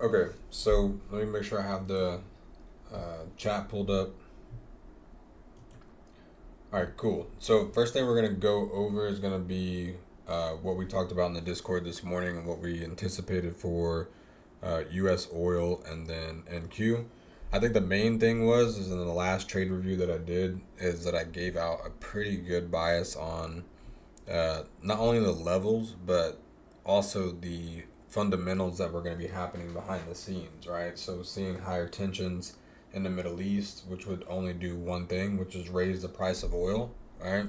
Okay, so let me make sure I have the chat pulled up. All right, cool. So first thing we're gonna go over is gonna be what we talked about in the Discord this morning and what we anticipated for U.S. oil and then NQ. I think the main thing is in the last trade review that I did is that I gave out a pretty good bias on not only the levels but also the fundamentals that were going to be happening behind the scenes, right? So seeing higher tensions in the Middle East, which would only do one thing, which is raise the price of oil, right?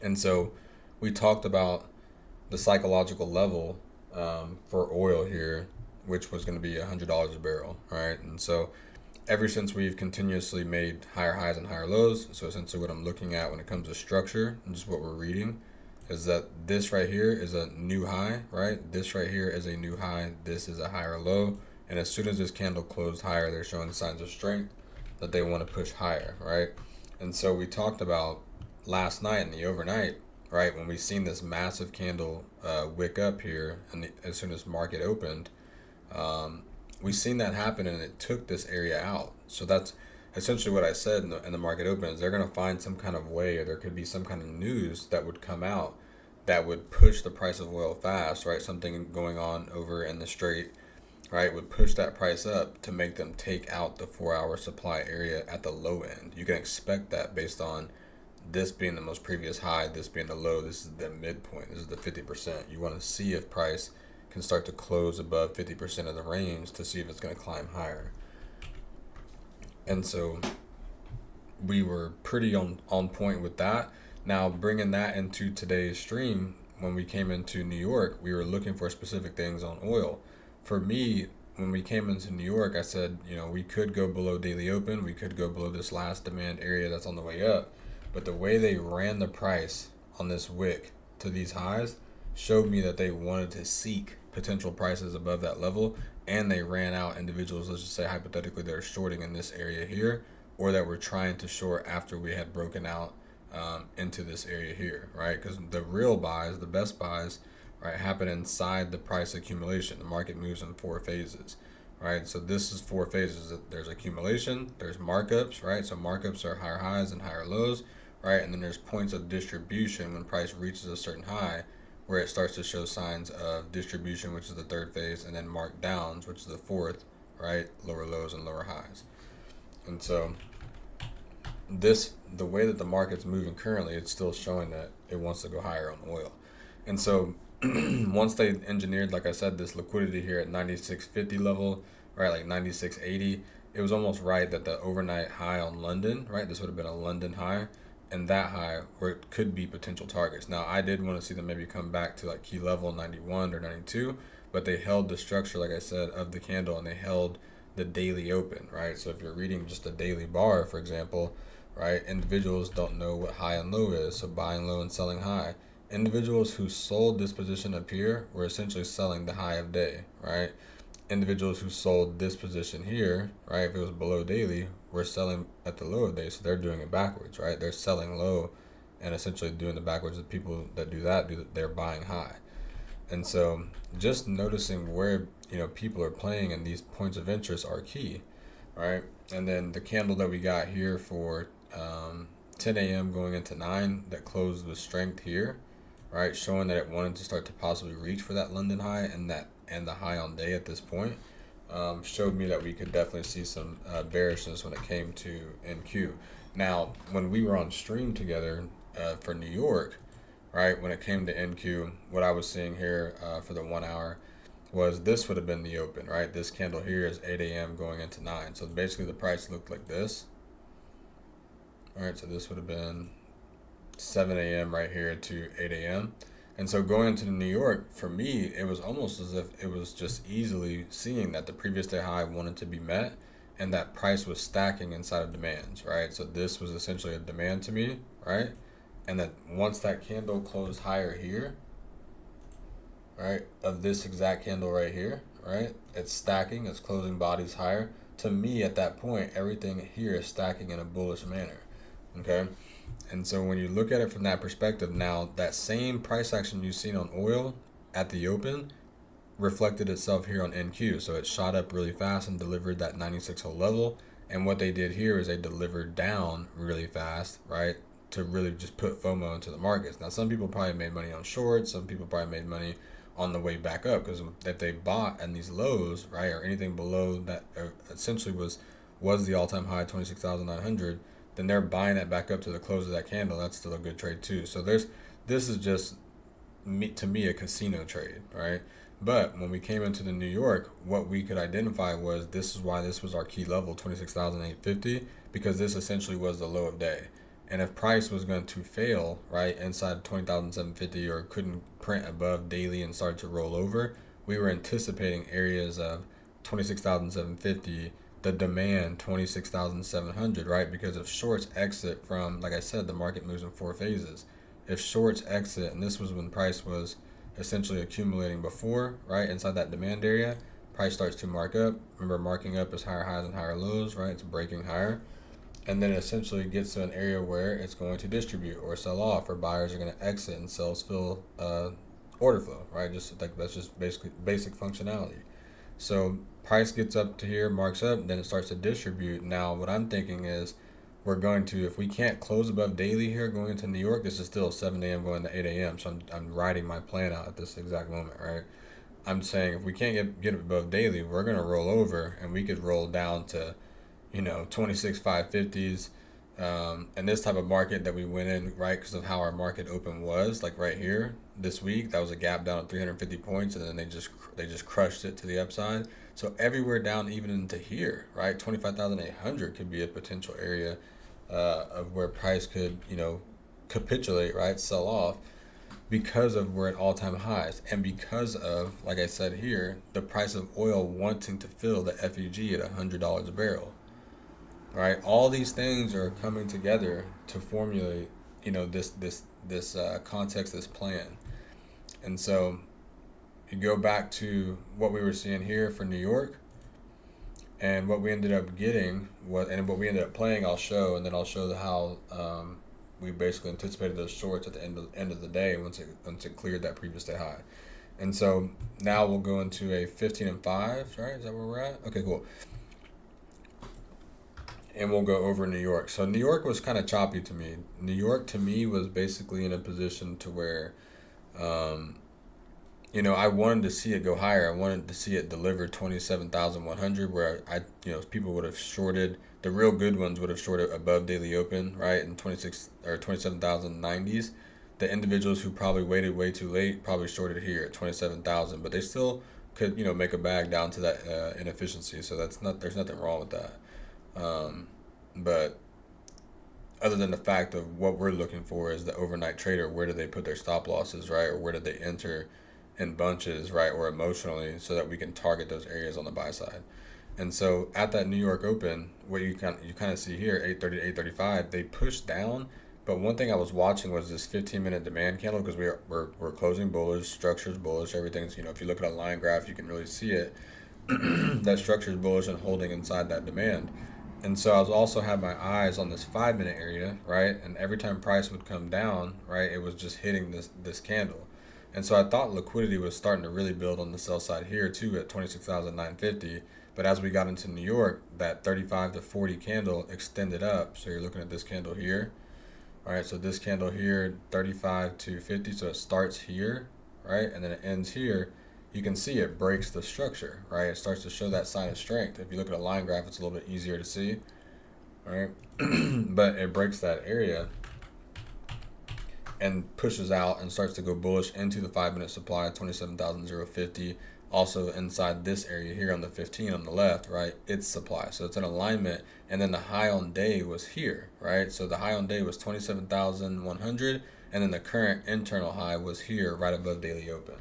And so we talked about the psychological level for oil here, which was going to be $100 a barrel, right? And so ever since we've continuously made higher highs and higher lows, so essentially what I'm looking at when it comes to structure and just what we're reading is that this right here is a new high, right? This right here is a new high. This is a higher low. And as soon as this candle closed higher, they're showing signs of strength that they want to push higher, right? And so we talked about last night in the overnight, right? When we seen this massive candle wick up here, and as soon as market opened, we seen that happen, and it took this area out. So that's essentially what I said in the market opens. They're going to find some kind of way, or there could be some kind of news that would come out that would push the price of oil fast, right? Something going on over in the Strait, right, would push that price up to make them take out the 4 hour supply area at the low end. You can expect that based on this being the most previous high, this being the low, this is the midpoint, this is the 50%. You want to see if price can start to close above 50% of the range to see if it's going to climb higher. And so we were pretty on point with that. Now, bringing that into today's stream, when we came into New York, we were looking for specific things on oil. For me, when we came into New York, I said, we could go below daily open. We could go below this last demand area that's on the way up. But the way they ran the price on this wick to these highs showed me that they wanted to seek potential prices above that level, and they ran out individuals, let's just say hypothetically, that are shorting in this area here, or that were trying to short after we had broken out into this area here, right? Because the real buys, the best buys, right, happen inside the price accumulation. The market moves in 4 phases, right? So this is 4 phases. There's accumulation, there's markups, right? So markups are higher highs and higher lows, right? And then there's points of distribution when price reaches a certain high, where it starts to show signs of distribution, which is the 3rd phase, and then markdowns, which is the 4th, right? Lower lows and lower highs. And so the way that the market's moving currently, it's still showing that it wants to go higher on oil. And so once they engineered, like I said, this liquidity here at 96.50 level, right, like 96.80, it was almost right that the overnight high on London, right, this would have been a London high, and that high where it could be potential targets. Now, I did want to see them maybe come back to like key level 91 or 92, but they held the structure, like I said, of the candle, and they held the daily open, right? So if you're reading just a daily bar, for example, right, individuals don't know what high and low is, so buying low and selling high. Individuals who sold this position up here were essentially selling the high of day, right? Individuals who sold this position here, right, if it was below daily, were selling at the low of day, so they're doing it backwards, right? They're selling low and essentially doing the backwards. The people that do that, they're buying high. And so just noticing where people are playing and these points of interest are key, right? And then the candle that we got here for 10 a.m. going into 9 that closed with strength here, right, showing that it wanted to start to possibly reach for that London high and the high on day at this point, showed me that we could definitely see some bearishness when it came to NQ. Now, when we were on stream together for New York, right, when it came to NQ, what I was seeing here for the 1 hour was this would have been the open, right? This candle here is 8 a.m. going into 9. So basically the price looked like this. All right, so this would have been 7 a.m. right here to 8 a.m. And so going into New York, for me, it was almost as if it was just easily seeing that the previous day high wanted to be met and that price was stacking inside of demands, right? So this was essentially a demand to me, right? And that once that candle closed higher here, right, of this exact candle right here, right, it's stacking, it's closing bodies higher. To me, at that point, everything here is stacking in a bullish manner, okay? And so when you look at it from that perspective, now that same price action you've seen on oil at the open reflected itself here on NQ. So it shot up really fast and delivered that 96 level. And what they did here is they delivered down really fast, right? To really just put FOMO into the markets. Now, some people probably made money on shorts. Some people probably made money on the way back up, because if they bought in these lows, right, or anything below that essentially was the all-time high 26,900, then they're buying it back up to the close of that candle. That's still a good trade too. So this is just to me a casino trade, right? But when we came into the New York, what we could identify was this is why this was our key level, 26,850, because this essentially was the low of day. And if price was going to fail, right, inside 20,750 or couldn't print above daily and start to roll over, we were anticipating areas of 26,750, the demand 26,700, right? Because if shorts exit from, like I said, the market moves in 4 phases. If shorts exit, and this was when price was essentially accumulating before, right, inside that demand area, price starts to mark up. Remember, marking up is higher highs and higher lows, right? It's breaking higher. And then it essentially gets to an area where it's going to distribute or sell off, or buyers are going to exit and sell fill order flow, right? Just like that's just basically basic functionality. So price gets up to here, marks up, then it starts to distribute. Now what I'm thinking is we're going to, if we can't close above daily here going into New York, this is still 7 a.m. going to 8 a.m. So I'm writing my plan out at this exact moment, right? I'm saying if we can't get above daily, we're going to roll over, and we could roll down to 26,550s, and this type of market that we went in, right, because of how our market open was, like right here this week, that was a gap down at 350 points, and then they just crushed it to the upside. So everywhere down, even into here, right, 25,800 could be a potential area of where price could capitulate, right, sell off, because of we're at all-time highs, and because of, like I said here, the price of oil wanting to fill the FEG at $100 a barrel. Right, all these things are coming together to formulate, this context, this plan. And so you go back to what we were seeing here for New York, and what we ended up getting and what we ended up playing. I'll show, and then I'll show how we basically anticipated those shorts at the end of the day once it cleared that previous day high. And so now we'll go into a 15 and 5, right? Is that where we're at? Okay, cool. And we'll go over New York. So New York was kind of choppy to me. New York to me was basically in a position to where, I wanted to see it go higher. I wanted to see it deliver 27,100, where people would have shorted. The real good ones would have shorted above daily open, right, in 26 or 27,090s. The individuals who probably waited way too late probably shorted here at 27,000, but they still could, make a bag down to that inefficiency. So there's nothing wrong with that. But other than the fact of what we're looking for is the overnight trader, where do they put their stop losses, right? Or where do they enter in bunches, right? Or emotionally, so that we can target those areas on the buy side. And so at that New York open, what you kind of see here, 830 to 835, they pushed down. But one thing I was watching was this 15-minute demand candle, because we're closing bullish, structure's bullish, everything's, if you look at a line graph, you can really see it. That structure's bullish and holding inside that demand. And so I was also had my eyes on this 5-minute area, right? And every time price would come down, right, it was just hitting this candle. And so I thought liquidity was starting to really build on the sell side here too at 26,950. But as we got into New York, that 35 to 40 candle extended up. So you're looking at this candle here, all right? So this candle here, 35 to 50. So it starts here, right? And then it ends here. You can see it breaks the structure, right? It starts to show that sign of strength. If you look at a line graph, it's a little bit easier to see, right? But it breaks that area and pushes out and starts to go bullish into the 5-minute supply at 27,050. Also inside this area here on the 15 on the left, right? It's supply. So it's an alignment. And then the high on day was here, right? So the high on day was 27,100. And then the current internal high was here right above daily open.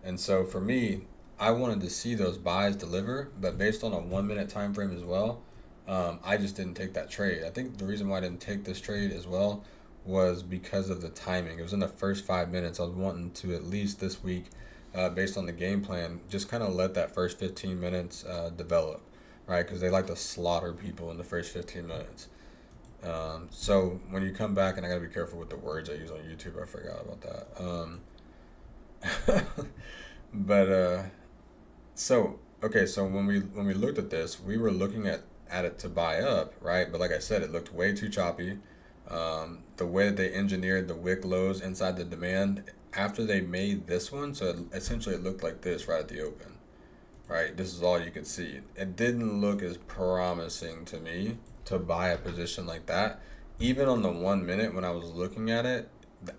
And so for me, I wanted to see those buys deliver, but based on a 1-minute time frame as well, I just didn't take that trade. I think the reason why I didn't take this trade as well was because of the timing. It was in the first 5 minutes. I was wanting to, at least this week, based on the game plan, just kind of let that first 15 minutes develop, right? Because they like to slaughter people in the first 15 minutes. So when you come back, and I got to be careful with the words I use on YouTube, I forgot about that. But So okay, so when we looked at this, we were looking at it to buy up, right? But like I said, it looked way too choppy. The way that they engineered the wick lows inside the demand after they made this one, so essentially it looked like this right at the open, right? This is all you could see. It didn't look as promising to me to buy a position like that. Even on the 1 minute when I was looking at it,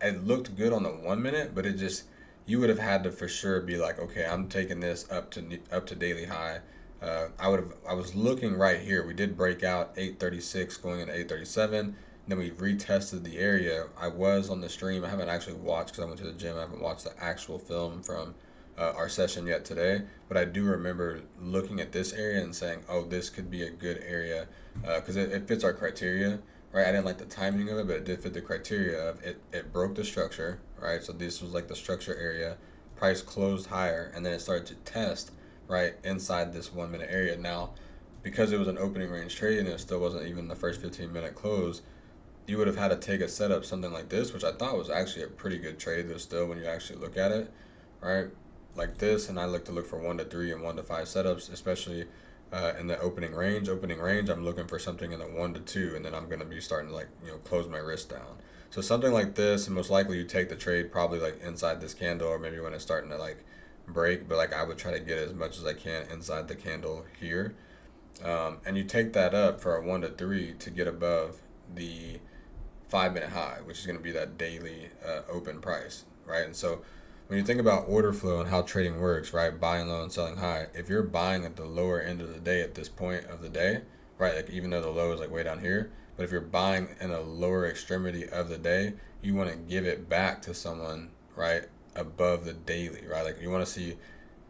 it looked good on the 1 minute, but it just you would have had to for sure be like, okay, I'm taking this up to daily high. I was looking right here. We did break out 836 going into 837. Then we retested the area. I was on the stream. I haven't actually watched because I went to the gym. I haven't watched the actual film from our session yet today, but I do remember looking at this area and saying, "Oh, this could be a good area," because it fits our criteria, right? I didn't like the timing of it, but it did fit the criteria of it. It broke the structure, right? So this was like the structure area. Price closed higher, and then it started to test right inside this 1 minute area. Now, because it was an opening range trade and it still wasn't even the first 15-minute close, you would have had to take a setup something like this, which I thought was actually a pretty good trade though still when you actually look at it, right? Like this, and I like to look for 1 to 3 and 1 to 5 setups, especially in the opening range. Opening range, I'm looking for something in the 1 to 2, and then I'm gonna be starting to like close my wrist down. So something like this, and most likely you take the trade probably like inside this candle, or maybe when it's starting to like break. But like I would try to get as much as I can inside the candle here, and you take that up for a 1 to 3 to get above the 5 minute high, which is going to be that daily open price, right? And so when you think about order flow and how trading works, right, buying low and selling high, if you're buying at the lower end of the day at this point of the day, right, like even though the low is like way down here, but if you're buying in a lower extremity of the day, you want to give it back to someone, right, above the daily, right? Like you want to see,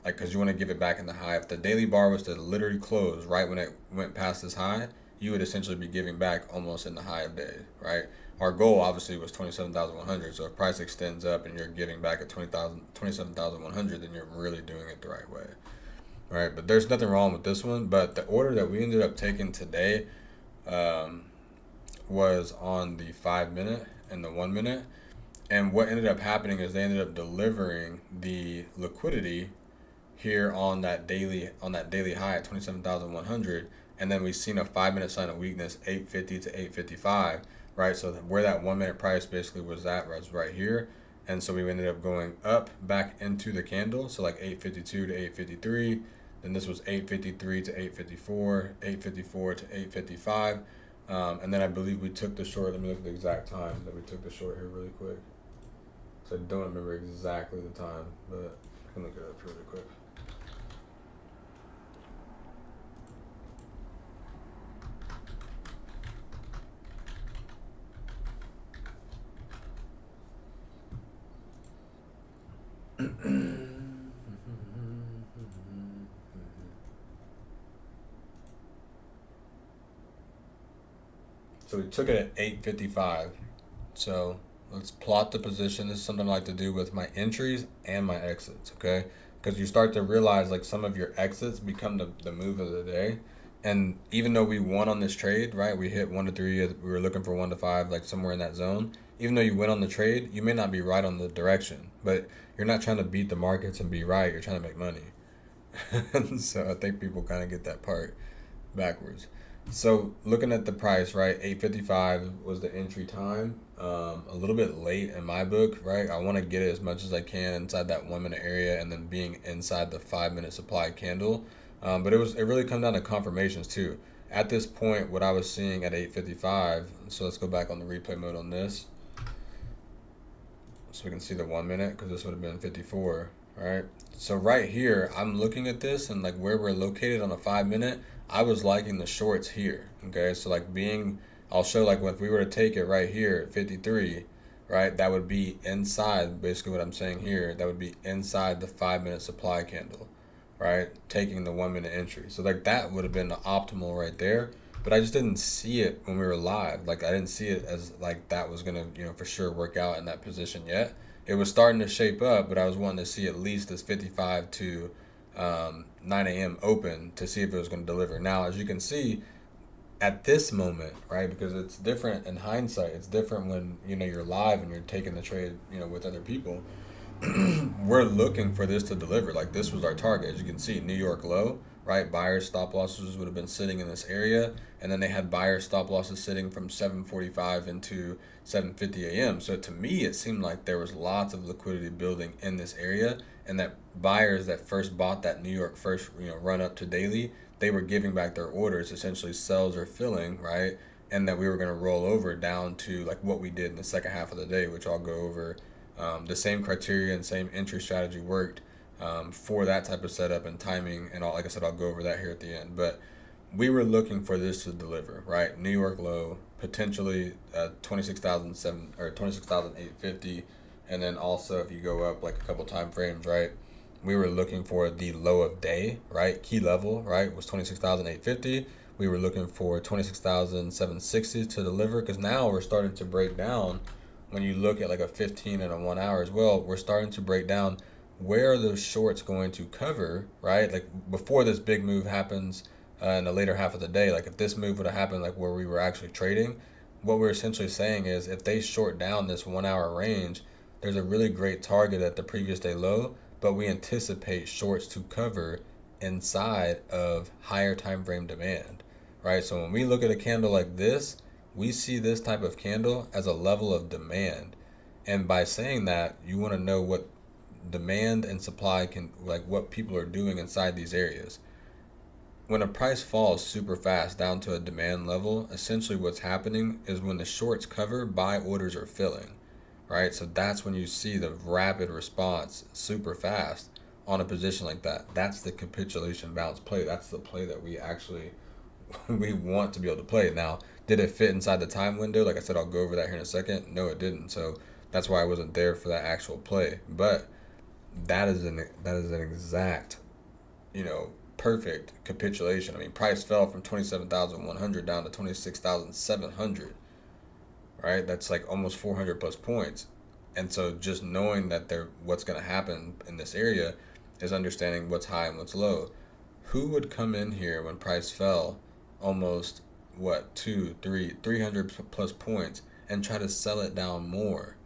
like, because you want to give it back in the high. If the daily bar was to literally close right when it went past this high, you would essentially be giving back almost in the high of day, right? Our goal obviously was 27,100. So if price extends up and you're giving back at 27,100, then you're really doing it the right way, right? But there's nothing wrong with this one. But the order that we ended up taking today um, was on the 5 minute and the 1 minute. And what ended up happening is they ended up delivering the liquidity here on that daily high at 27,100, and then we've seen a 5 minute sign of weakness 850 to 855, right? So where that 1 minute price basically was at was right here, and so we ended up going up back into the candle, so like 852 to 853. Then this was 853 to 854, 854 to 855, and then I believe we took the short. Let me look at the exact time that we took the short here really quick. So I don't remember exactly the time, but I can look it up really quick. So we took it at 855. So let's plot the position. This is something I like to do with my entries and my exits, okay? Because you start to realize like some of your exits become the move of the day. And even though we won on this trade, right? We hit 1 to 3. We were looking for 1 to 5, like somewhere in that zone. Even though you win on the trade, you may not be right on the direction. But you're not trying to beat the markets and be right. You're trying to make money. So I think people kind of get that part backwards. So looking at the price, right, 855 was the entry time. A little bit late in my book, right? I want to get it as much as I can inside that 1 minute area, and then being inside the 5 minute supply candle. But it really come down to confirmations too. At this point, what I was seeing at 855. So let's go back on the replay mode on this, so we can see the 1 minute, because this would have been 54. Right. So right here, I'm looking at this and like where we're located on a 5 minute. I was liking the shorts here. Okay. So like I'll show like if we were to take it right here at 53, right, that would be inside basically what I'm saying here. That would be inside the 5 minute supply candle, right? Taking the 1 minute entry. So like that would have been the optimal right there. But I just didn't see it when we were live. Like I didn't see it as like that was gonna, for sure work out in that position yet. It was starting to shape up, but I was wanting to see at least this 55 to 9 a.m. open to see if it was going to deliver. Now, as you can see, at this moment, right, because it's different in hindsight. It's different when, you're live and you're taking the trade, with other people. we're looking for this to deliver. Like this was our target. As you can see, New York low, right? Buyers stop losses would have been sitting in this area, and then they had buyer stop losses sitting from 7:45 into 7:50 a.m. So to me, it seemed like there was lots of liquidity building in this area, and that buyers that first bought that New York first, run up to daily, they were giving back their orders. Essentially, sells are filling, right? And that we were going to roll over down to like what we did in the second half of the day, which I'll go over. The same criteria and same entry strategy worked for that type of setup and timing and all. Like I said, I'll go over that here at the end. But we were looking for this to deliver, right? New York low, potentially 26,007 or 26,850, and then also if you go up like a couple time frames, right? We were looking for the low of day, right? Key level, right, was 26,850. We were looking for 26,760 to deliver because now we're starting to break down. When you look at like a 15 and a 1 hour as well, we're starting to break down where are those shorts going to cover, right? Like before this big move happens in the later half of the day, like if this move would have happened like where we were actually trading, what we're essentially saying is if they short down this 1 hour range, there's a really great target at the previous day low, but we anticipate shorts to cover inside of higher time frame demand, right? So when we look at a candle like this, we see this type of candle as a level of demand. And by saying that, you want to know what demand and supply can, like what people are doing inside these areas. When a price falls super fast down to a demand level, essentially what's happening is when the shorts cover, buy orders are filling, right? So that's when you see the rapid response super fast on a position like that. That's the capitulation bounce play. That's the play that we actually we want to be able to play. Now, did it fit inside the time window? Like I said, I'll go over that here in a second. No, it didn't. So that's why I wasn't there for that actual play. But that is an exact, perfect capitulation. I mean, price fell from 27,100 down to 26,700. Right? That's like almost 400 plus points. And so just knowing that what's going to happen in this area is understanding what's high and what's low. Who would come in here when price fell almost 300 plus points and try to sell it down more?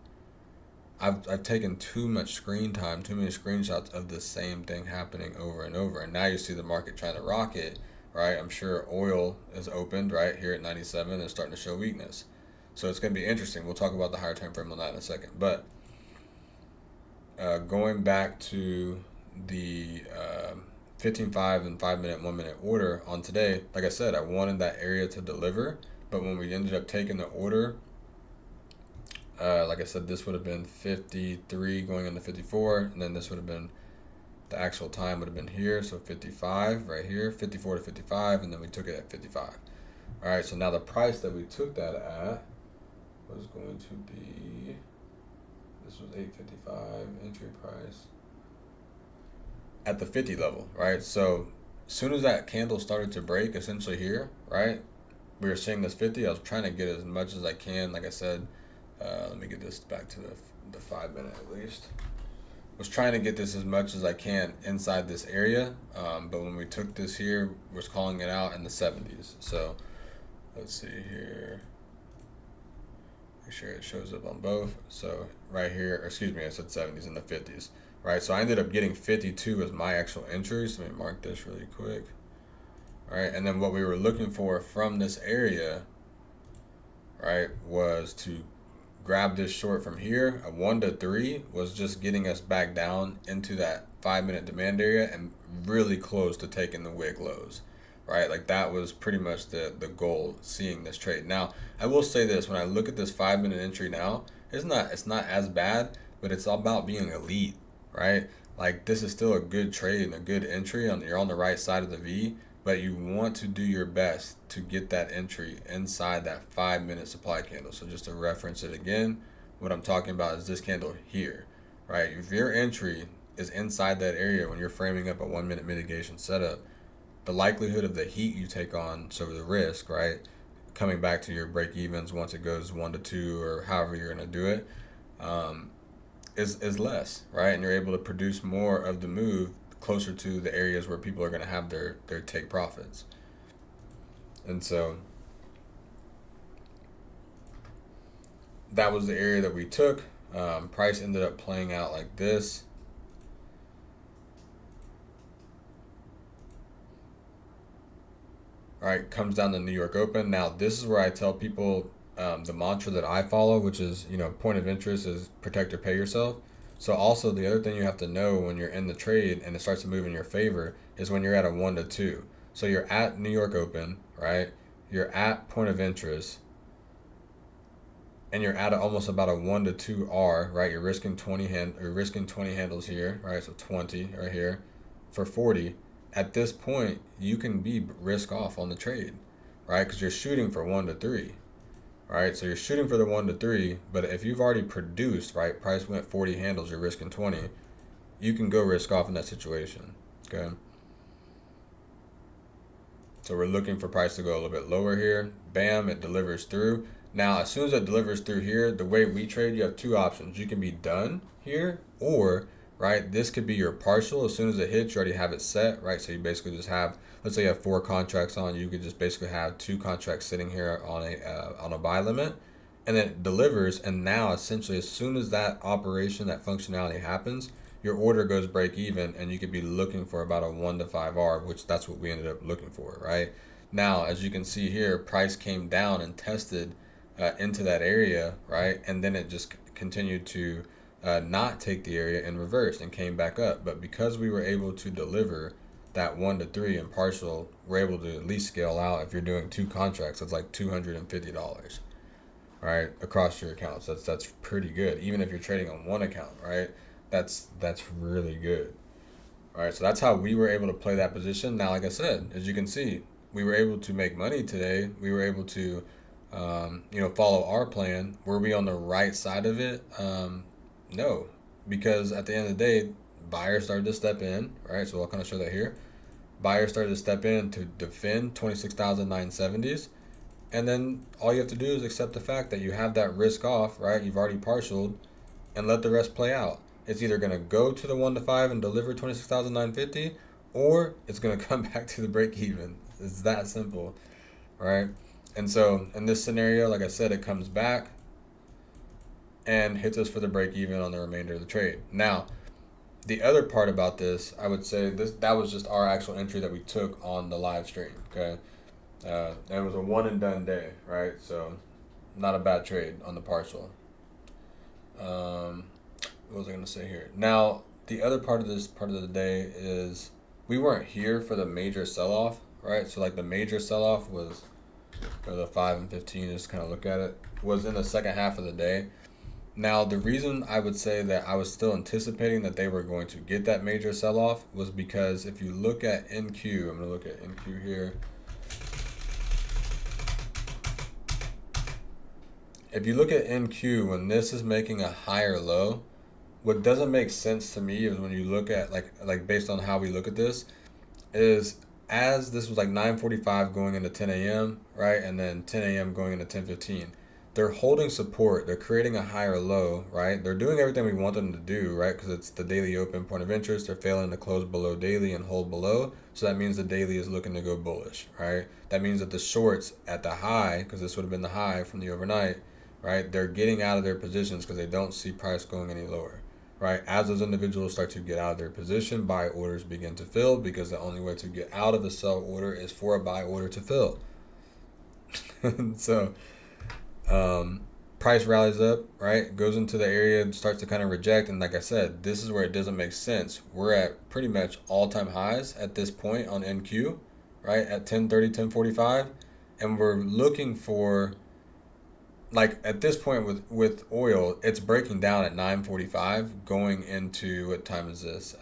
I've taken too much screen time, too many screenshots of the same thing happening over and over, and now you see the market trying to rocket, right? I'm sure oil is opened right here at 97 and starting to show weakness, so it's going to be interesting. We'll talk about the higher time frame on that in a second. But going back to the 15-5 and 5-minute, 1-minute order on today, like I said, I wanted that area to deliver, but when we ended up taking the order, like I said, this would have been 53 going into 54, and then this would have been the actual time would have been here, so 55 right here, 54 to 55, and then we took it at 55. All right, so now the price that we took that at was going to be, this was 855 entry price at the 50 level, right? So as soon as that candle started to break essentially here, right, we were seeing this 50. I was trying to get as much as I can. Like I said, let me get this back to the 5-minute at least. Was trying to get this as much as I can inside this area, but when we took this here, was calling it out in the 70s. So let's see here. Make sure it shows up on both. So right here, or excuse me, I said 70s in the 50s. Right, so I ended up getting 52 as my actual entry. So let me mark this really quick. All right, and then what we were looking for from this area, right, was to grab this short from here. A 1 to 3 was just getting us back down into that 5-minute demand area and really close to taking the wick lows, right? Like that was pretty much the goal, seeing this trade. Now, I will say this, when I look at this 5-minute entry now, it's not as bad, but it's all about being elite, right? Like this is still a good trade and a good entry. You're on the right side of the V, but you want to do your best to get that entry inside that 5-minute supply candle. So just to reference it again, what I'm talking about is this candle here, right? If your entry is inside that area when you're framing up a 1-minute mitigation setup, the likelihood of the heat you take on, so the risk, right, coming back to your break evens once it goes 1 to 2 or however you're going to do it, is less, right? And you're able to produce more of the move closer to the areas where people are going to have their take profits. And so that was the area that we took. Price ended up playing out like this. All right, comes down to New York Open. Now, this is where I tell people the mantra that I follow, which is, point of interest is protect or pay yourself. So also the other thing you have to know when you're in the trade and it starts to move in your favor is when you're at a 1 to 2. So you're at New York Open, right? You're at point of interest, and you're at almost about a 1 to 2 R, right? You're risking 20 handles here, right? So 20 right here for 40. At this point, you can be risk off on the trade, right? Because you're shooting for 1 to 3, right? So you're shooting for the 1 to 3, but if you've already produced, right? Price went 40 handles, you're risking 20. You can go risk off in that situation, okay? So we're looking for price to go a little bit lower here. Bam, it delivers through. Now, as soon as it delivers through here, the way we trade, you have two options. You can be done here, or, right, this could be your partial. As soon as it hits, you already have it set, right? So you basically just have, let's say you have 4 contracts on, you could just basically have 2 contracts sitting here on a buy limit, and then it delivers. And now, essentially, as soon as that operation, that functionality happens, your order goes break even, and you could be looking for about a 1 to 5 R, which that's what we ended up looking for, right? Now, as you can see here, price came down and tested into that area, right? And then it just continued to not take the area and reversed and came back up. But because we were able to deliver that 1 to 3 and partial, we're able to at least scale out. If you're doing 2 contracts, it's like $250, right, across your accounts. That's pretty good. Even if you're trading on one account, right? That's really good. All right, so that's how we were able to play that position. Now, like I said, as you can see, we were able to make money today. We were able to follow our plan. Were we on the right side of it? No, because at the end of the day, buyers started to step in, right? So I'll kind of show that here. Buyers started to step in to defend 26,970s. And then all you have to do is accept the fact that you have that risk off, right? You've already partialed, and let the rest play out. It's either going to go to the 1 to 5 and deliver 26,950, or it's going to come back to the break even. It's that simple, right? And so in this scenario, like I said, it comes back and hits us for the break even on the remainder of the trade. Now, the other part about this, I would say that was just our actual entry that we took on the live stream, okay? It was a one and done day, right? So not a bad trade on the partial. What was I going to say here? Now, the other part of this part of the day is we weren't here for the major sell-off, right? So like the major sell-off was, or the 5 and 15, just kind of look at it, was in the second half of the day. Now, the reason I would say that I was still anticipating that they were going to get that major sell-off was because if you look at NQ, I'm going to look at NQ here. If you look at NQ, when this is making a higher low, what doesn't make sense to me is when you look at, like based on how we look at this, is as this was like 9:45 going into 10 a.m., right? And then 10 a.m. going into 10:15. They're holding support. They're creating a higher low, right? They're doing everything we want them to do, right? Because it's the daily open point of interest. They're failing to close below daily and hold below. So that means the daily is looking to go bullish, right? That means that the shorts at the high, because this would have been the high from the overnight, right? They're getting out of their positions because they don't see price going any lower, right? As those individuals start to get out of their position, buy orders begin to fill, because the only way to get out of a sell order is for a buy order to fill. So price rallies up, right? Goes into the area and starts to kind of reject. And like I said, this is where it doesn't make sense. We're at pretty much all-time highs at this point on NQ, right? At 10:30, 10:45. And we're looking for, like at this point with oil, it's breaking down at 9:45 going into, what time is this?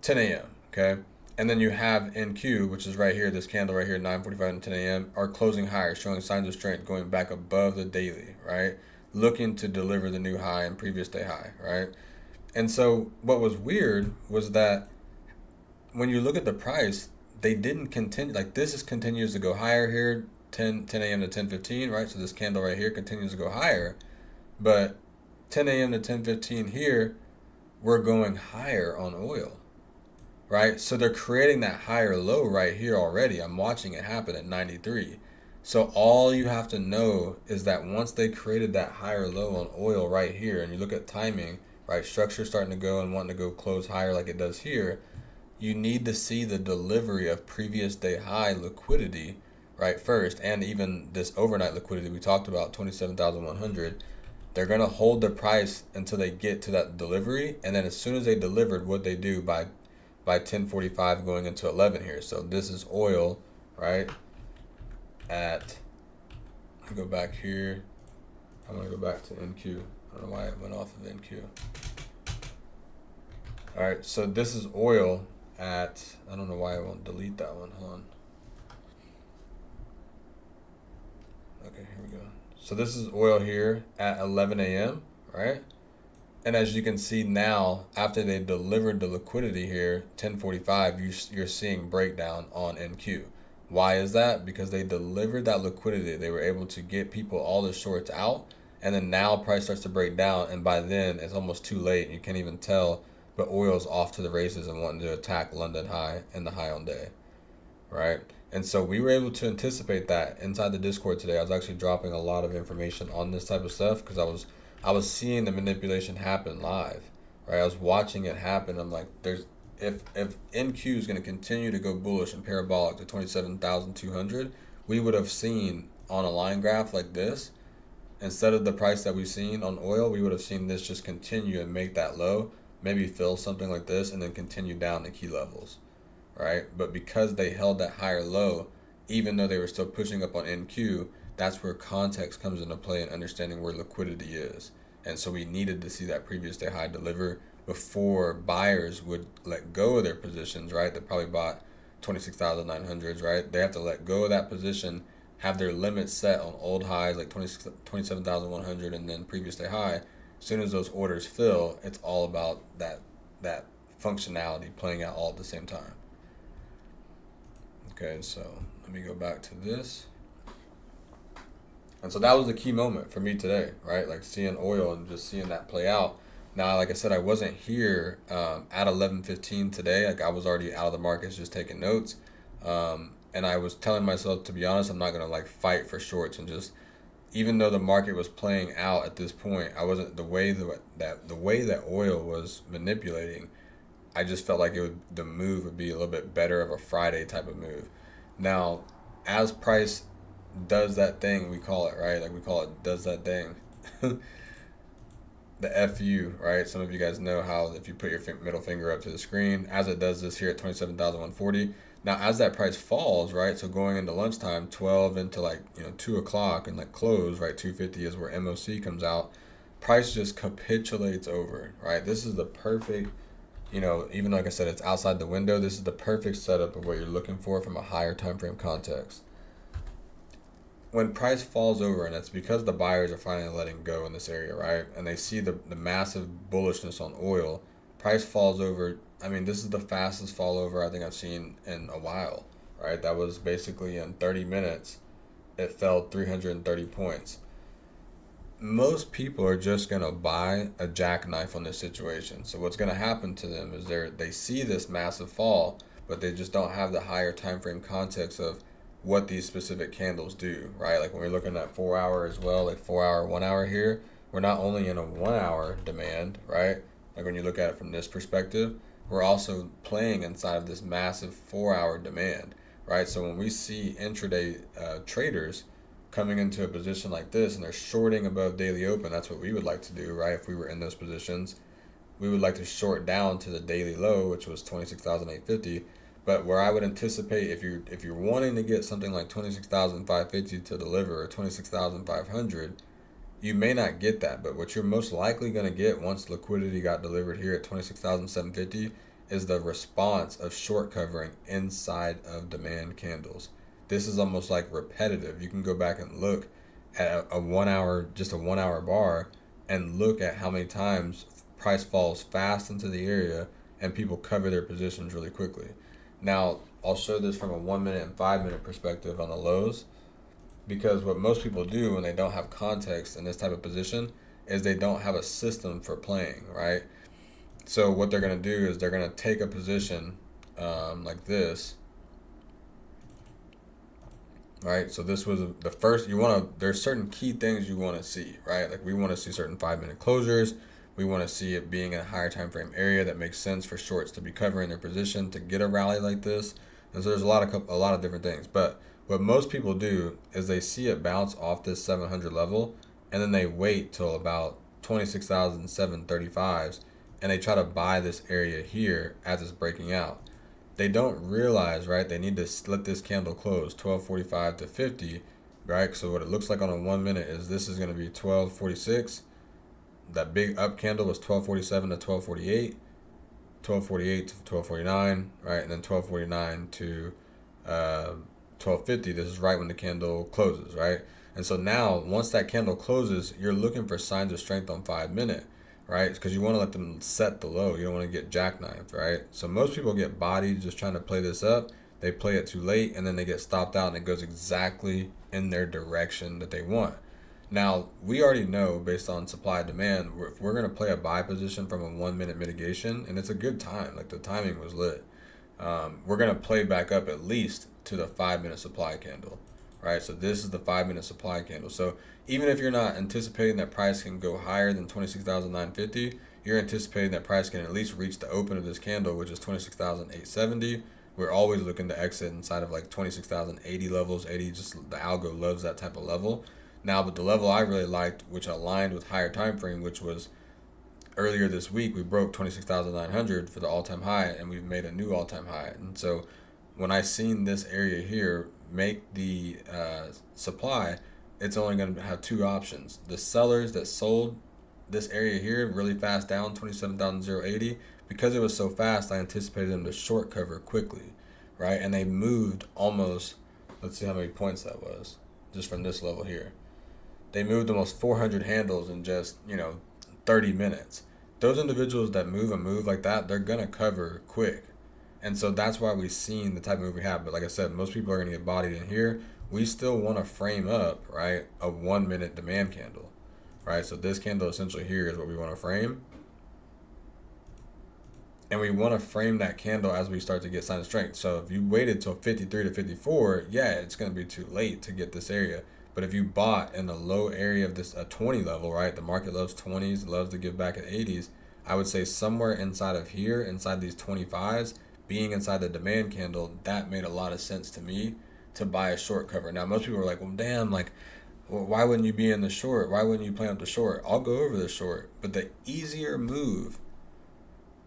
10 a.m., okay? And then you have NQ, which is right here, this candle right here, 9:45 and 10 a.m., are closing higher, showing signs of strength, going back above the daily, right? Looking to deliver the new high and previous day high, right? And so what was weird was that when you look at the price, they didn't continue. Like this continues to go higher here, 10 a.m. to 10:15, right? So this candle right here continues to go higher. But 10 a.m. to 10:15 here, we're going higher on oil, right? So they're creating that higher low right here already. I'm watching it happen at 93. So all you have to know is that once they created that higher low on oil right here, and you look at timing, right, structure starting to go and wanting to go close higher like it does here, you need to see the delivery of previous day high liquidity, right, first, and even this overnight liquidity we talked about, 27,100. They're going to hold the price until they get to that delivery, and then as soon as they delivered, what they do by 10:45 going into 11 here. So this is oil, right, at, go back here. I'm going to go back to NQ. I don't know why it went off of NQ. All right, so this is oil at, I don't know why I won't delete that one. Hold on. Okay, here we go. So this is oil here at 11 a.m., right? And as you can see now, after they delivered the liquidity here, 10:45, you're seeing breakdown on NQ. Why is that? Because they delivered that liquidity. They were able to get people all the shorts out, and then now price starts to break down, and by then it's almost too late. You can't even tell, but oil's off to the races and wanting to attack London high and the high on day, right? And so we were able to anticipate that inside the Discord today. I was actually dropping a lot of information on this type of stuff because I was seeing the manipulation happen live, right? I was watching it happen. I'm like, there's if NQ is going to continue to go bullish and parabolic to 27,200, we would have seen on a line graph like this, instead of the price that we've seen on oil, we would have seen this just continue and make that low, maybe fill something like this, and then continue down the key levels, right? But because they held that higher low, even though they were still pushing up on NQ, that's where context comes into play and understanding where liquidity is. And so we needed to see that previous day high deliver before buyers would let go of their positions, right? They probably bought 26,900s, right? They have to let go of that position, have their limits set on old highs like 27,100 and then previous day high. As soon as those orders fill, it's all about that functionality playing out all at the same time. Okay, so let me go back to this. And so that was the key moment for me today, right? Like seeing oil and just seeing that play out. Now, like I said, I wasn't here at 11:15 today. Like I was already out of the markets just taking notes. And I was telling myself, to be honest, I'm not going to like fight for shorts and just, even though the market was playing out at this point, I wasn't the way that oil was manipulating. I just felt like the move would be a little bit better of a Friday type of move. Now, as price does that thing, we call it, right? Like we call it does that thing. The FU, right? Some of you guys know how if you put your middle finger up to the screen, as it does this here at 27,140. Now, as that price falls, right? So going into lunchtime, 12 into like 2 o'clock and like close, right? 250 is where MOC comes out. Price just capitulates over, right? This is the perfect, even like I said, it's outside the window. This is the perfect setup of what you're looking for from a higher time frame context. When price falls over, and it's because the buyers are finally letting go in this area, right? And they see the massive bullishness on oil, price falls over. I mean, this is the fastest fall over I think I've seen in a while, right? That was basically in 30 minutes, it fell 330 points. Most people are just going to buy a jackknife on this situation. So what's going to happen to them is they see this massive fall, but they just don't have the higher time frame context of what these specific candles do, right? Like when we're looking at 4 hour as well, like 4 hour, 1 hour here, we're not only in a 1 hour demand, right? Like when you look at it from this perspective, we're also playing inside of this massive 4 hour demand, right? So when we see intraday traders coming into a position like this and they're shorting above daily open, that's what we would like to do, right? If we were in those positions, we would like to short down to the daily low, which was 26,850. But where I would anticipate, if you're wanting to get something like 26,550 to deliver or 26,500, you may not get that. But what you're most likely going to get once liquidity got delivered here at 26,750 is the response of short covering inside of demand candles. This is almost like repetitive. You can go back and look at a 1 hour, just a 1 hour bar, and look at how many times price falls fast into the area and people cover their positions really quickly. Now, I'll show this from a 1 minute and 5 minute perspective on the lows, because what most people do when they don't have context in this type of position is they don't have a system for playing, right? So what they're going to do is they're going to take a position like this, right? So this was the first. There's certain key things you want to see, right? Like we want to see certain 5-minute closures. We want to see it being in a higher time frame area that makes sense for shorts to be covering their position to get a rally like this. And so there's a lot of different things. But what most people do is they see it bounce off this 700 level, and then they wait till about 26,735s, and they try to buy this area here as it's breaking out. They don't realize, right? They need to let this candle close 1245 to 50, right? So what it looks like on a 1 minute is this is going to be 1246. That big up candle was 1247 to 1248, 1248 to 1249, right? And then 1249 to 1250. This is right when the candle closes, right? And so now, once that candle closes, you're looking for signs of strength on 5 minute, right? Because you want to let them set the low. You don't want to get jackknifed, right? So most people get bodied just trying to play this up. They play it too late, and then they get stopped out, and it goes exactly in their direction that they want. Now, we already know based on supply and demand, if we're going to play a buy position from a 1 minute mitigation, and it's a good time, like the timing was lit, we're going to play back up at least to the 5 minute supply candle, right? So this is the 5 minute supply candle. So even if you're not anticipating that price can go higher than 26,950, you're anticipating that price can at least reach the open of this candle, which is 26,870. We're always looking to exit inside of like 26,080 levels. 80, just the algo loves that type of level. Now, but the level I really liked, which aligned with higher time frame, which was earlier this week, we broke 26,900 for the all-time high, and we've made a new all-time high. And so when I seen this area here make the supply, it's only going to have two options. The sellers that sold this area here really fast down, 27,080, because it was so fast, I anticipated them to short cover quickly, right? And they moved almost, let's see how many points that was, just from this level here. They moved almost 400 handles in just, 30 minutes. Those individuals that move a move like that, they're going to cover quick. And so that's why we've seen the type of move we have. But like I said, most people are going to get bodied in here. We still want to frame up, right, a 1 minute demand candle, right? So this candle essentially here is what we want to frame. And we want to frame that candle as we start to get signs of strength. So if you waited till 53 to 54, yeah, it's going to be too late to get this area. But if you bought in the low area of this, a 20 level, right? The market loves 20s, loves to give back at 80s. I would say somewhere inside of here, inside these 25s, being inside the demand candle, that made a lot of sense to me to buy a short cover. Now, most people are like, well, damn, like, well, why wouldn't you be in the short? Why wouldn't you plan up the short? I'll go over the short. But the easier move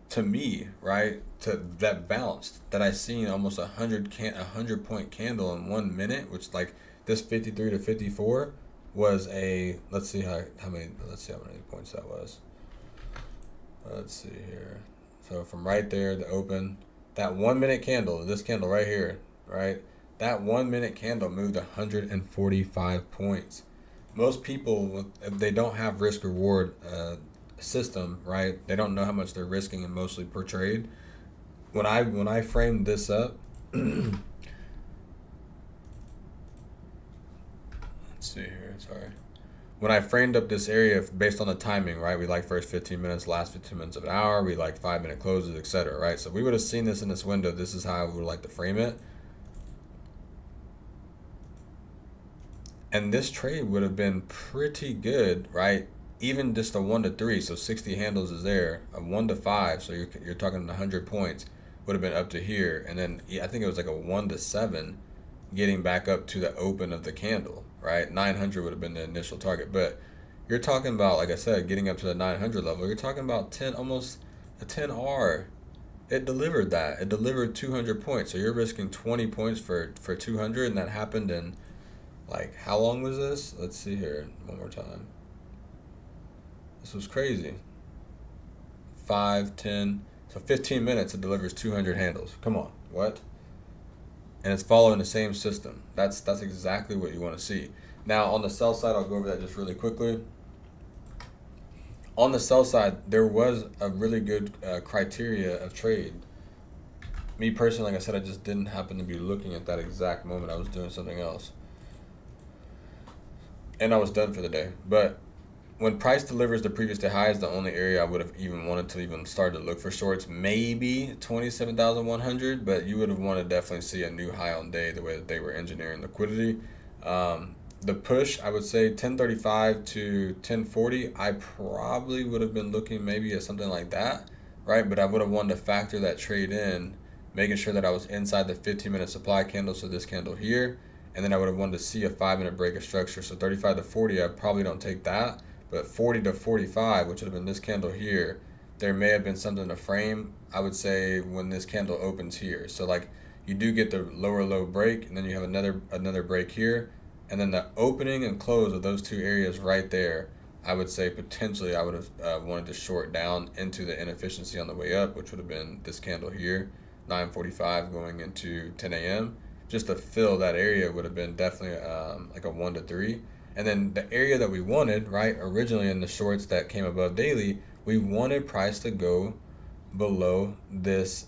to me, right, to that bounced, that I seen almost 100 point candle in 1 minute, which like this 53 to 54 was a, let's see how many points that was. Let's see here. So from right there, the open, that 1 minute candle, this candle right here, right? That 1 minute candle moved 145 points. Most people, if they don't have risk reward system, right? They don't know how much they're risking emotionally per trade. When I framed this up, let's see here, sorry. When I framed up this area based on the timing, right? We like first 15 minutes, last 15 minutes of an hour. We like 5 minute closes, etc. Right? So we would have seen this in this window. This is how I would like to frame it. And this trade would have been pretty good, right? Even just a 1 to 3, so 60 handles is there. A 1 to 5, so you're talking 100 points, would have been up to here. And then I think it was like a 1 to 7 getting back up to the open of the candle, right? 900 would have been the initial target. But you're talking about, like I said, getting up to the 900 level. You're talking about 10, almost a 10R. It delivered that. It delivered 200 points. So you're risking 20 points for 200, and that happened in, like, how long was this? Let's see here one more time. This was crazy. 5, 10, so 15 minutes it delivers 200 handles. Come on, what? And it's following the same system. That's exactly what you want to see. Now on the sell side, I'll go over that just really quickly. On the sell side, there was a really good criteria of trade. Me personally, like I said, I just didn't happen to be looking at that exact moment. I was doing something else. And I was done for the day. But when price delivers the previous day high is the only area I would have even wanted to even start to look for shorts. Maybe 27,100, but you would have wanted to definitely see a new high on day the way that they were engineering liquidity. The push, I would say 1035 to 1040, I probably would have been looking maybe at something like that, right? But I would have wanted to factor that trade in, making sure that I was inside the 15-minute supply candle, so this candle here, and then I would have wanted to see a 5-minute break of structure. So 35 to 40, I probably don't take that, but 40 to 45, which would have been this candle here, there may have been something to frame, I would say, when this candle opens here. So like you do get the lower low break, and then you have another break here, and then the opening and close of those two areas right there, I would say potentially I would have wanted to short down into the inefficiency on the way up, which would have been this candle here, 9:45 going into 10 a.m. Just to fill that area would have been definitely like a 1 to 3. And then the area that we wanted, right, originally in the shorts that came above daily, we wanted price to go below this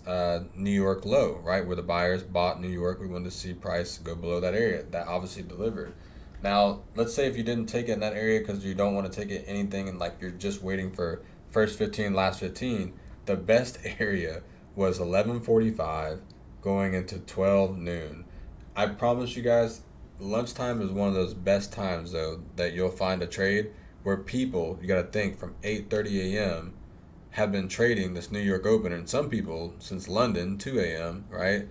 New York low, right, where the buyers bought New York. We wanted to see price go below that area. That obviously delivered. Now, let's say if you didn't take it in that area because you don't want to take it anything and like you're just waiting for first 15, last 15, the best area was 11:45 going into 12 noon. I promise you guys, lunchtime is one of those best times though that you'll find a trade where people, you got to think, from 8:30 a.m. have been trading this New York Open, and some people since London 2 a.m., right?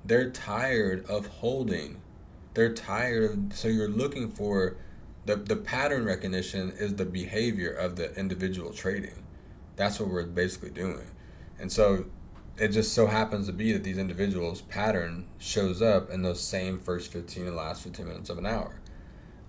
They're tired of holding. They're tired of, so you're looking for the pattern recognition is the behavior of the individual trading. That's what we're basically doing. And so it just so happens to be that these individuals' pattern shows up in those same first 15 and last 15 minutes of an hour.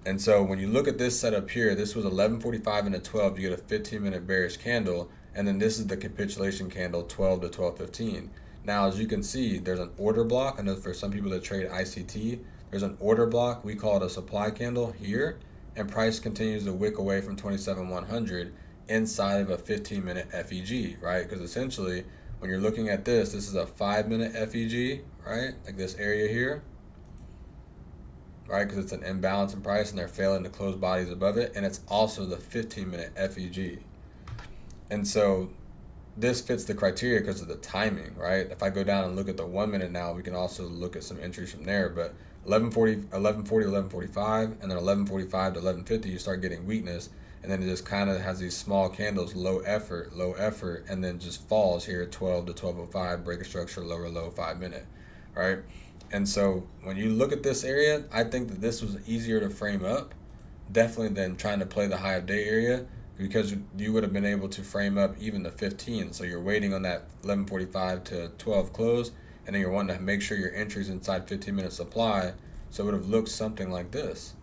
And so when you look at this setup here, this was 11:45 into 12, you get a 15-minute bearish candle, and then this is the capitulation candle, 12 to 12:15. Now, as you can see, there's an order block. I know for some people that trade ICT, there's an order block. We call it a supply candle here, and price continues to wick away from 27,100 inside of a 15-minute FEG, right? Because essentially, when you're looking at this is a 5-minute FEG, right? Like this area here, right? Because it's an imbalance in price and they're failing to close bodies above it. And it's also the 15-minute FEG. And so this fits the criteria because of the timing, right? If I go down and look at the 1 minute now, we can also look at some entries from there. But 11:40, 11:45, and then 11:45 to 11:50, you start getting weakness. And then it just kind of has these small candles, low effort, and then just falls here at 12 to 12:05, break a structure, lower low, 5-minute, right? And so when you look at this area, I think that this was easier to frame up, definitely than trying to play the high of day area, because you would have been able to frame up even the 15. So you're waiting on that 11:45 to 12 close, and then you're wanting to make sure your entry's inside 15-minute supply. So it would have looked something like this,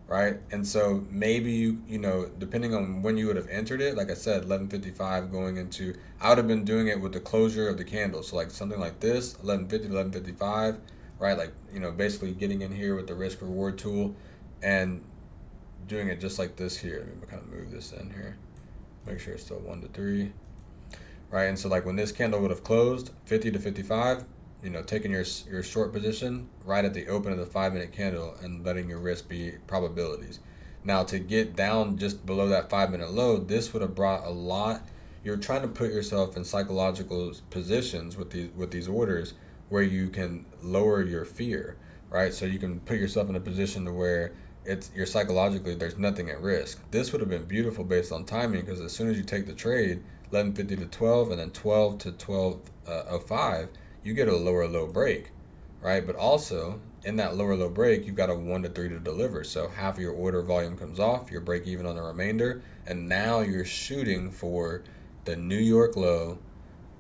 right? And so maybe you know, depending on when you would have entered it, like I said, 11:55 going into, I would have been doing it with the closure of the candle. So like something like this, 11:50 to 11:55, right? Like, you know, basically getting in here with the risk reward tool and doing it just like this here. Let me kind of move this in here, make sure it's still 1 to 3, right? And so like when this candle would have closed 50 to 55, you know, taking your short position right at the open of the 5-minute candle and letting your risk be probabilities. Now to get down just below that 5-minute low, this would have brought a lot. You're trying to put yourself in psychological positions with these orders where you can lower your fear, right? So you can put yourself in a position to where you're psychologically, there's nothing at risk. This would have been beautiful based on timing, because as soon as you take the trade, 11:50 to 12 and then 12 to 12:05, you get a lower low break, right? But also in that lower low break, you've got a 1 to 3 to deliver. So half of your order volume comes off, your break even on the remainder, and now you're shooting for the New York low,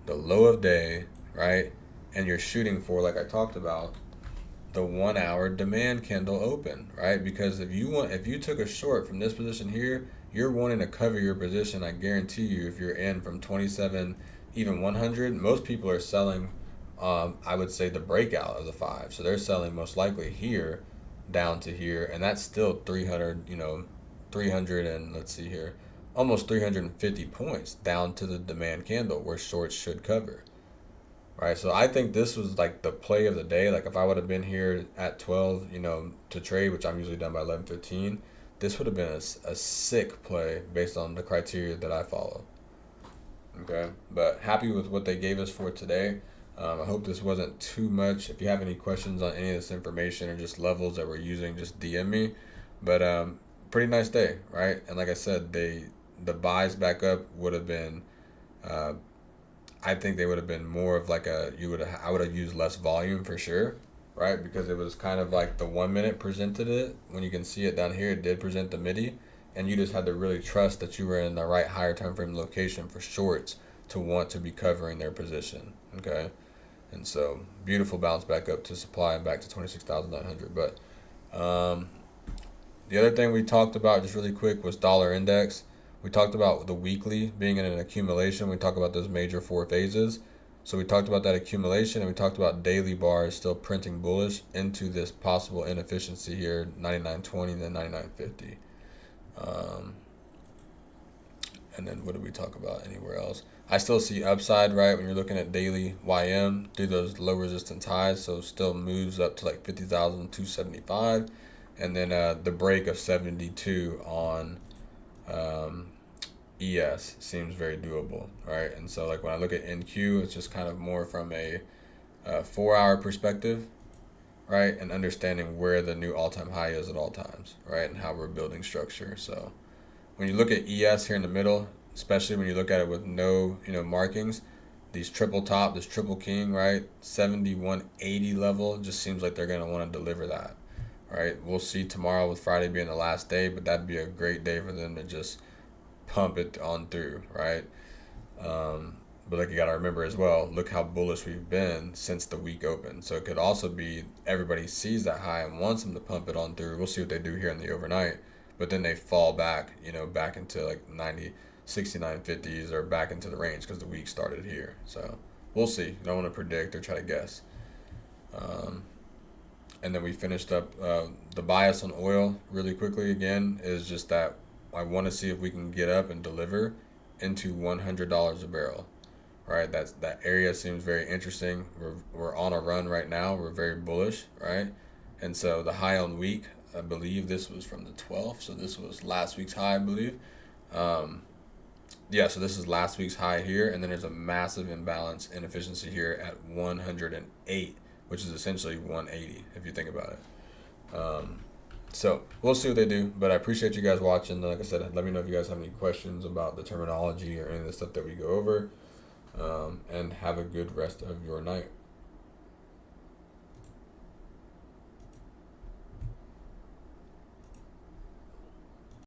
the low of day, right? And you're shooting for, like I talked about, the 1 hour demand candle open, right? Because if you took a short from this position here, you're wanting to cover your position. I guarantee you, if you're in from 27, even 100, most people are selling, I would say, the breakout of the 5. So they're selling most likely here down to here, and that's still 300, 300 and let's see here, almost 350 points down to the demand candle where shorts should cover. Right, so I think this was like the play of the day. Like if I would have been here at 12, to trade, which I'm usually done by 11:15, this would have been a sick play based on the criteria that I follow. Okay, but happy with what they gave us for today. I hope this wasn't too much. If you have any questions on any of this information or just levels that we're using, just DM me. But pretty nice day, right? And like I said, the buys back up would have been, I think they would have been more of like I would have used less volume for sure, right? Because it was kind of like the 1 minute presented it. When you can see it down here, it did present the MIDI, and you just had to really trust that you were in the right higher time frame location for shorts to want to be covering their position. Okay. And so beautiful bounce back up to supply and back to 26,900. But the other thing we talked about just really quick was dollar index. We talked about the weekly being in an accumulation. We talked about those major 4 phases. So we talked about that accumulation, and we talked about daily bars still printing bullish into this possible inefficiency here, 99.20 and then 99.50. And then what did we talk about anywhere else? I still see upside, right? When you're looking at daily YM through those low resistance highs, so still moves up to like 50,275, and then the break of 72 on ES seems very doable, right? And so like when I look at NQ, it's just kind of more from a 4-hour perspective, right? And understanding where the new all-time high is at all times, right? And how we're building structure. So when you look at ES here in the middle, especially when you look at it with no, markings, these triple top, this triple king, right? 7180 level just seems like they're going to want to deliver that, right? We'll see tomorrow with Friday being the last day, but that'd be a great day for them to just pump it on through, right? But like you got to remember as well, look how bullish we've been since the week open. So it could also be everybody sees that high and wants them to pump it on through. We'll see what they do here in the overnight. But then they fall back, back into like 69.50s or back into the range because the week started here. So we'll see. Don't want to predict or try to guess. And then we finished up the bias on oil really quickly again is just that I want to see if we can get up and deliver into $100 a barrel. Right, that area seems very interesting. We're on a run right now. We're very bullish, right? And so the high on week, I believe this was from the 12th. So this was last week's high, I believe. So this is last week's high here, and then there's a massive imbalance inefficiency here at 108, which is essentially 180 if you think about it. So we'll see what they do, but I appreciate you guys watching. Like I said, let me know if you guys have any questions about the terminology or any of the stuff that we go over. And have a good rest of your night.